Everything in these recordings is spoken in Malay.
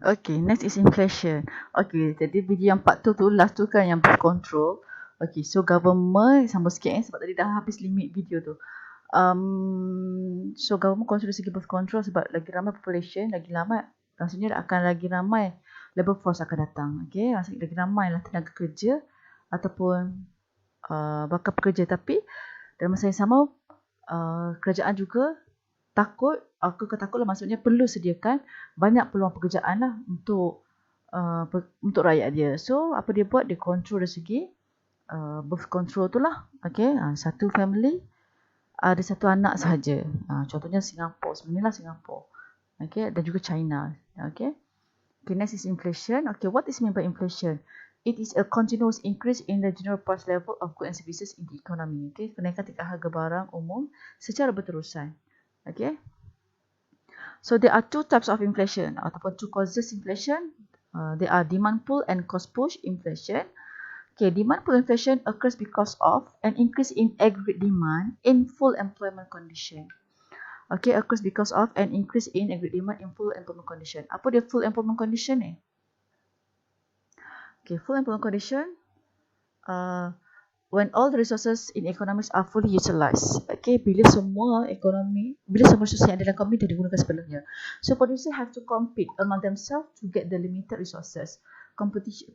Okay, next is inflation. Okay, jadi video yang part tu last tu kan yang birth control. Okay, so government, sambung sikit sebab tadi dah habis limit video tu. So government control dari segi birth control sebab lagi ramai population, lagi lama rasanya akan lagi ramai labour force akan datang. Okay, rasanya lagi ramai lah tenaga kerja ataupun bakal pekerja. Tapi dalam masa yang sama, kerajaan juga takut, aku takutlah maksudnya perlu sediakan banyak peluang pekerjaan lah untuk rakyat dia. So apa dia buat, dia control dari segi birth control tu lah. Okay, satu family ada satu anak sahaja. Contohnya Singapura, sebenarnya lah Singapura. Okay, dan juga China. Okay. Okay, next is inflation. Okay, what is meant by inflation? It is a continuous increase in the general price level of goods and services in the economy. Okay, kenaikan tingkat harga barang umum secara berterusan. Okay. So there are two types of inflation ataupun two causes inflation. There are demand pull and cost push inflation. Okay, demand pull inflation occurs because of an increase in aggregate demand in full employment condition. Okay, occurs because of an increase in aggregate demand in full employment condition. Apa dia full employment condition ni? Okay, full employment condition, when all the resources in economics are fully utilised. Okay, bila semua resources yang ada dalam ekonomi dah digunakan sepenuhnya. So producers have to compete among themselves to get the limited resources.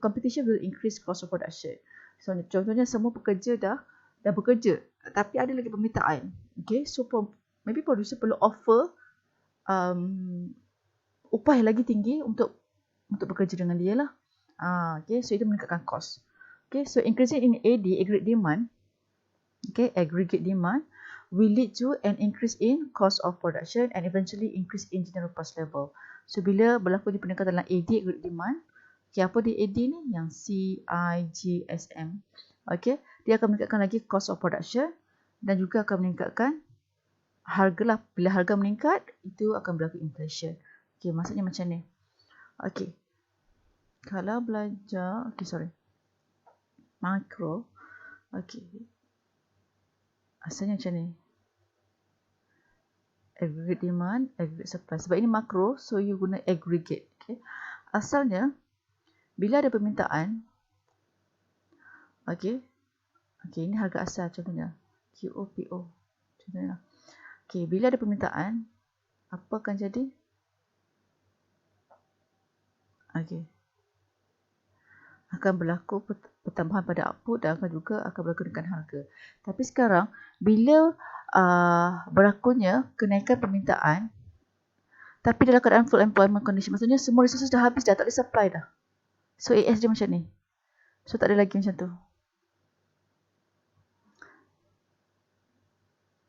Competition will increase cost of production. So contohnya semua pekerja dah bekerja, tapi ada lagi permintaan. Okay, so maybe producer perlu offer upah yang lagi tinggi untuk bekerja dengan dia lah. Okay, so itu meningkatkan cost. Okay, so increasing in aggregate demand, will lead to an increase in cost of production and eventually increase in general price level. So bila berlaku di peningkatan dalam aggregate demand, okay, apa di AD ni? Yang CIGSM. Okay, dia akan meningkatkan lagi cost of production dan juga akan meningkatkan harga lah. Bila harga meningkat, itu akan berlaku inflation. Okay, maksudnya macam ni. Okay, kalau belajar, makro, asalnya macam ni, aggregate demand, aggregate supply. Sebab ini makro, so you guna aggregate. Okay. Asalnya, bila ada permintaan, ini harga asal contohnya, QOPO contohnya. Okay, bila ada permintaan, apa akan jadi? Akan berlaku pertambahan pada output dan akan berlaku dengan harga. Tapi sekarang, bila berlakunya kenaikan permintaan, tapi dalam keadaan full employment condition, maksudnya semua resources dah habis dah, tak ada supply dah. So AS dia macam ni. So tak ada lagi macam tu.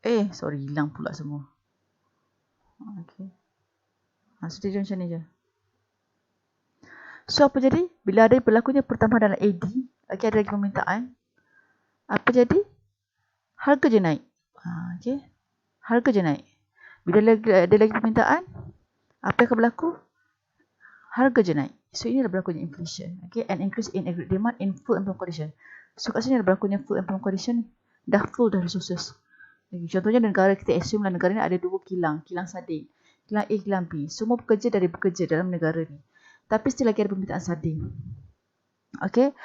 Hilang pula semua. Okay. So dia macam ni je. So apa jadi? Bila ada berlakunya pertambahan dalam AD, ada lagi permintaan, apa jadi? Harga je naik. Harga je naik. Bila ada lagi permintaan, apa yang akan berlaku? Harga je naik. So ini adalah berlakunya inflation. An increase in aggregate demand in full employment condition. So kat sini ada berlakunya full employment condition. Dah full dah resources. Contohnya negara, kita assume lah negara ni ada dua kilang sardin. Kilang A, kilang B. Semua pekerja dari bekerja dalam negara ni. Tapi still lagi ada permintaan sardin. Okay.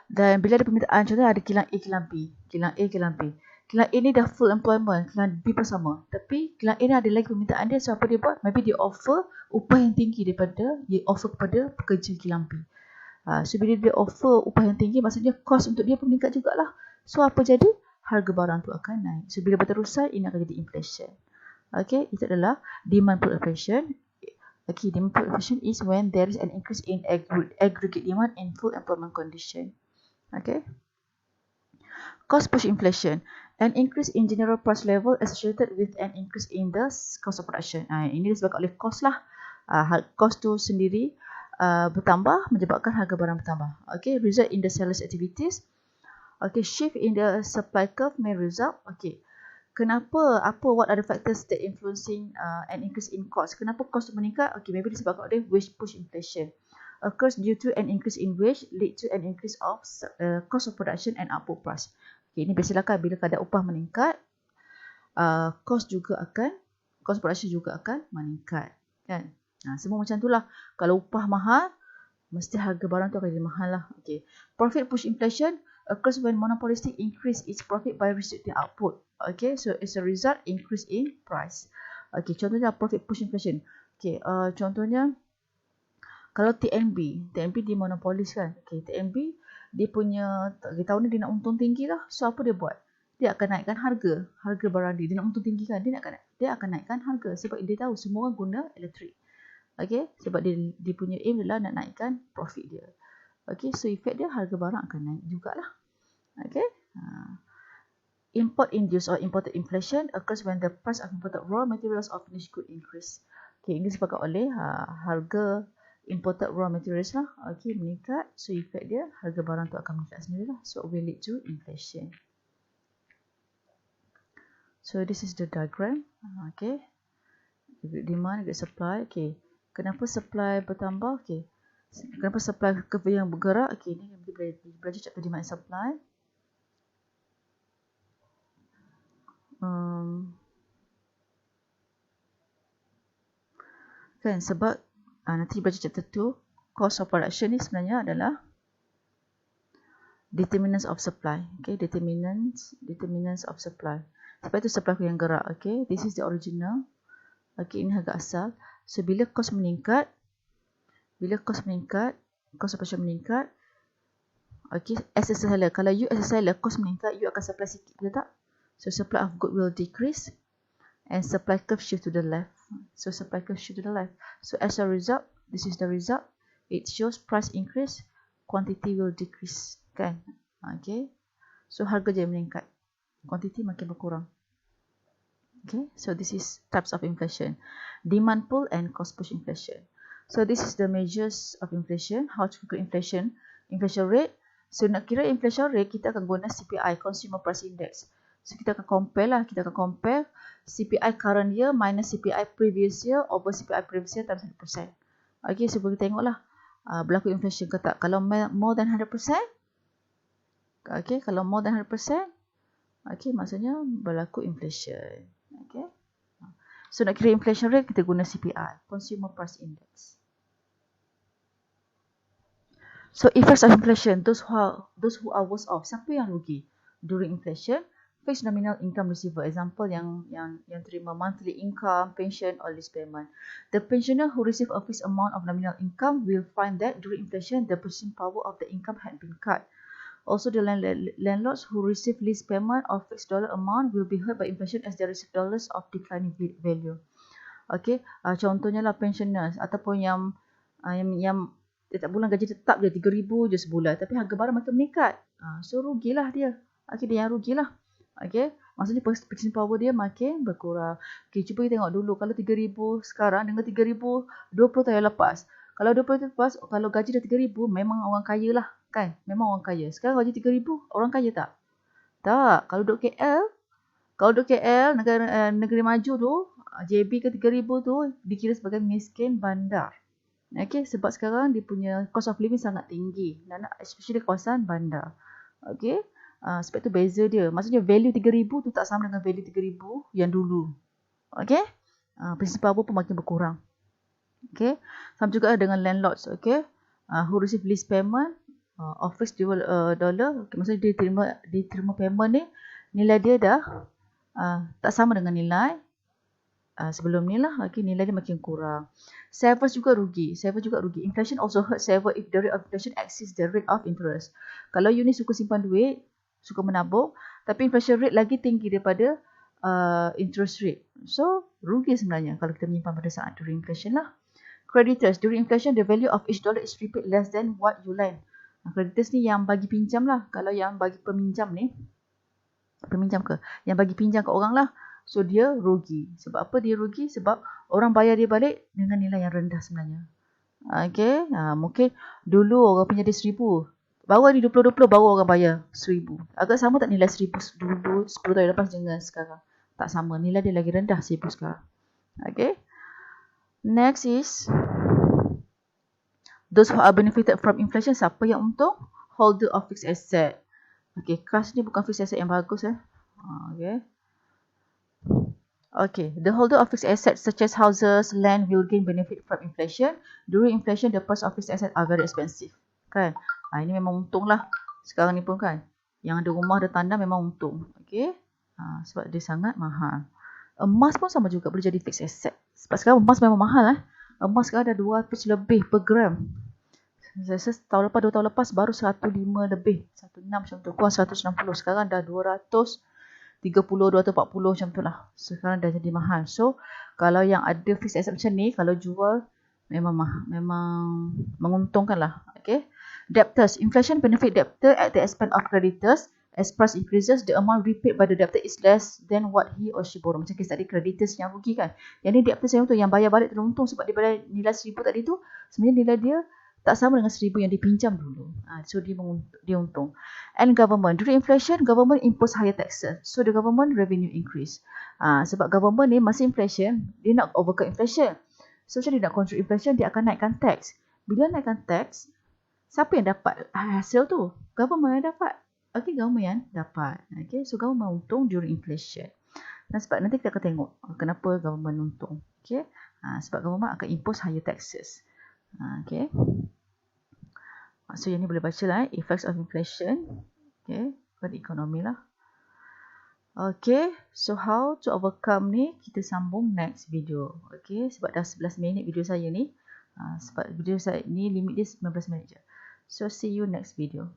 Dan bila ada permintaan, contohnya ada kilang A, kilang B. Kilang A, kilang B. Kilang A ni dah full employment, kilang B pun sama. Tapi kilang A ni ada lagi permintaan dia, so apa dia buat? Maybe dia offer upah yang tinggi daripada dia offer kepada pekerja kilang B. So bila dia offer upah yang tinggi, maksudnya cost untuk dia pun meningkat jugalah. So apa jadi? Harga barang tu akan naik. So bila berterusan, ini akan jadi inflation. Okay, itu adalah demand pull inflation. Okay, demand pull inflation is when there is an increase in aggregate demand in full employment condition. Okay. Cost push inflation. An increase in general price level associated with an increase in the cost of production. Ini disebabkan oleh cost lah. Cost tu sendiri bertambah menyebabkan harga barang bertambah. Okay, result in the seller's activities. Okay, shift in the supply curve may result. Okay, kenapa? What are the factors that influencing an increase in cost? Kenapa cost meningkat? Okay, maybe disebabkan oleh wage push inflation. Occurs due to an increase in wage lead to an increase of cost of production and output price. Okay, ini biasalah kan bila kadar upah meningkat, cost production juga akan meningkat, kan? Semua macam tu lah. Kalau upah mahal, mesti harga barang tu akan jadi mahal lah. Okay. Profit push inflation occurs when monopolistic increase its profit by restricting output. Okay, so as a result, increase in price. Okay, contohnya profit push inflation. Okay, contohnya kalau TNB dia monopolis kan. Okay, TNB dia punya tahun ni dia nak untung tinggi lah. So apa dia buat? Dia akan naikkan harga barang dia. Dia nak untung tinggi kan. Dia akan naikkan harga sebab dia tahu semua orang guna elektrik. Okay, sebab dia punya aim adalah nak naikkan profit dia. Okay, so effect dia harga barang akan naik jugalah. Okay, import induced or imported inflation occurs when the price of imported raw materials or finished good increase. Okay, ini disebabkan oleh harga imported raw materials lah. Okay, meningkat. So effect dia harga barang tu akan meningkat sendiri lah. So will lead to inflation. So this is the diagram. Okay, demand, supply. Okay, kenapa supply bertambah? Okay, kenapa supply curve yang bergerak? Okay, ni kita belajar chapter demand and supply. Kan sebab nanti baca chapter 2, cost of production ni sebenarnya adalah determinants of supply. Okay, determinants of supply. Sebab itu supply yang gerak. Okay, this is the original. Okay, ini harga asal. So bila cost meningkat, cost of production meningkat. Okay, as a seller, kalau you as a seller cost meningkat, you akan supply sikit, betul tak? So supply of good will decrease and supply curve shift to the left. So supply curve shift to the left. So as a result, this is the result. It shows price increase, quantity will decrease. Kan? Okay. So harga je meningkat. Quantity makin berkurang. Okay. So this is types of inflation. Demand pull and cost push inflation. So this is the measures of inflation. How to calculate inflation. Inflation rate. So nak kira inflation rate, kita akan guna CPI, Consumer Price Index. So kita akan compare lah. Kita akan compare CPI current year minus CPI previous year over CPI previous year times 100%. Okay, so kita tengoklah berlaku inflation ke tak. Kalau more than 100%, okay, kalau more than 100%, okay, maksudnya berlaku inflation. Okay. So nak kira inflation rate, kita guna CPI, Consumer Price Index. So effects of inflation, those who are worse off. Siapa yang rugi during inflation? Fixed nominal income receiver, example yang terima monthly income, pension or lease payment. The pensioner who receive a fixed amount of nominal income will find that during inflation the purchasing power of the income had been cut. Also, the landlords who receive lease payment of fixed dollar amount will be hurt by inflation as they receive dollars of declining value. Okay, contohnya lah pensioners ataupun yang setiap bulan gaji tetap dia 3,000 je sebulan, tapi harga barang makin meningkat. So rugilah dia. Okay, dia yang rugilah. Okay, maksudnya purchasing power dia makin berkurang. Okay, cuba kita tengok dulu. Kalau 3,000 sekarang dengan 3,000 20 tahun lepas. Kalau 20 tahun lepas, kalau gaji dah 3,000, memang orang kaya lah. Kan? Memang orang kaya. Sekarang gaji 3,000, orang kaya tak? Tak. Kalau duduk KL, negeri maju tu, JB ke 3,000 tu, dikira sebagai miskin bandar. Okay, sebab sekarang dia punya cost of living sangat tinggi, especially kawasan bandar. Okay, sebab tu beza dia. Maksudnya value 3,000 tu tak sama dengan value 3,000 yang dulu. Okay, purchasing power pun makin berkurang. Okay, sama juga dengan landlords. Okay, who receive lease payment of fixed dollar. Okay, maksudnya dia terima payment ni, nilai dia dah tak sama dengan nilai sebelum ni lah. Okay, nilai dia makin kurang. Savers juga rugi. Inflation also hurt saver if the rate of inflation exceeds the rate of interest. Kalau you ni suka simpan duit, suka menabung, tapi inflation rate lagi tinggi daripada interest rate. So, rugi sebenarnya kalau kita menyimpan pada saat during inflation lah. Creditors. During inflation, the value of each dollar is repaid less than what you lend. Creditors ni yang bagi pinjam lah. Kalau yang bagi peminjam ni, yang bagi pinjam ke orang lah. So dia rugi. Sebab apa dia rugi? Sebab orang bayar dia balik dengan nilai yang rendah sebenarnya. Okay. Mungkin dulu orang punya dia 1,000. Baru ni 2020 baru orang bayar 1,000. Agak sama tak nilai 1,000 dulu 10 tahun lepas dengan sekarang? Tak sama. Nilai dia lagi rendah 1,000 sekarang. Okay. Next is those who are benefited from inflation. Siapa yang untung? Holder of fixed asset. Okay. Cash ni bukan fixed asset yang bagus. Okay. Okay, the holder of fixed assets such as houses, land will gain benefit from inflation. During inflation, the price of fixed assets are very expensive. Kan? Ini memang untung lah. Sekarang ni pun kan. Yang ada rumah, ada tanah memang untung. Okay? Sebab dia sangat mahal. Emas pun sama juga boleh jadi fixed asset. Sebab sekarang emas memang mahal lah. Emas sekarang dah 200 lebih per gram. Saya rasa tahun lepas, 2 tahun lepas baru 105 lebih. 16 macam tu. Kurang 160. Sekarang dah 230, 240 macam tu lah. Sekarang dah jadi mahal. So, kalau yang ada fixed asset macam ni, kalau jual, memang menguntungkan lah. Okay. Debtors. Inflation benefit debtor at the expense of creditors. As price increases, the amount repaid by the debtor is less than what he or she borrow. Macam kes tadi, creditors yang rugi kan. Yang ni debtors yang untung, yang bayar balik terlalu untung sebab dia bayar nilai 1,000 tadi tu, sebenarnya nilai dia tak sama dengan 1,000 yang dipinjam dulu. So, dia untung. And government. During inflation, government impose higher taxes. So, the government revenue increase. Sebab government ni masih inflation, dia nak overcome inflation. So, macam dia nak control inflation, dia akan naikkan tax. Bila naikkan tax, siapa yang dapat hasil tu? Government yang dapat. Okay, government yang dapat. Okay, so government untung during inflation. Dan sebab nanti kita akan tengok kenapa government untung. Okay, sebab government akan impose higher taxes. Okay. So, yang ni boleh baca lah. Effects of inflation. Okay, pada ekonomi lah. Okay, so how to overcome ni, kita sambung next video. Okay, sebab dah 11 minit video saya ni. Sebab video saya ni limit dia 19 minit je. So, see you next video.